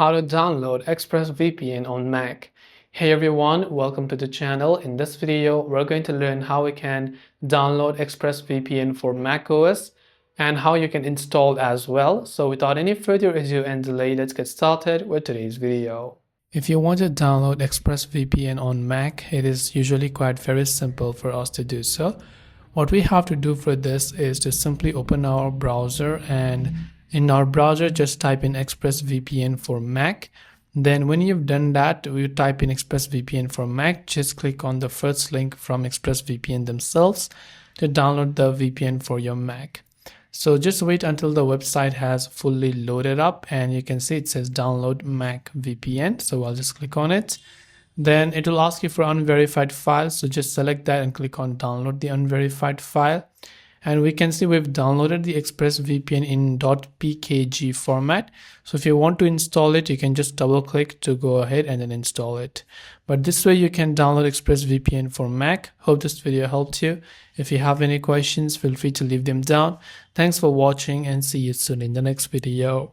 How to download ExpressVPN on Mac. Hey everyone, welcome to the channel. In this video, we're going to learn how we can download ExpressVPN for macOS and how you can install it as well. So without any further ado and delay, let's get started with today's video. If you want to download ExpressVPN on Mac, it is usually quite very simple for us to do so. What we have to do for this is to simply open our browser, and in our browser just type in ExpressVPN for Mac. Then when you've done that, you type in ExpressVPN for Mac, just click on the first link from ExpressVPN themselves to download the VPN for your Mac. So just wait until the website has fully loaded up, and you can see it says download Mac VPN. So I'll just click on it. Then it will ask you for unverified files, so just select that and click on download the unverified file. And we can see we've downloaded the ExpressVPN in .pkg format. So if you want to install it, you can just double click to go ahead and then install it. But this way you can download ExpressVPN for Mac. Hope this video helped you. If you have any questions, feel free to leave them down. Thanks for watching and see you soon in the next video.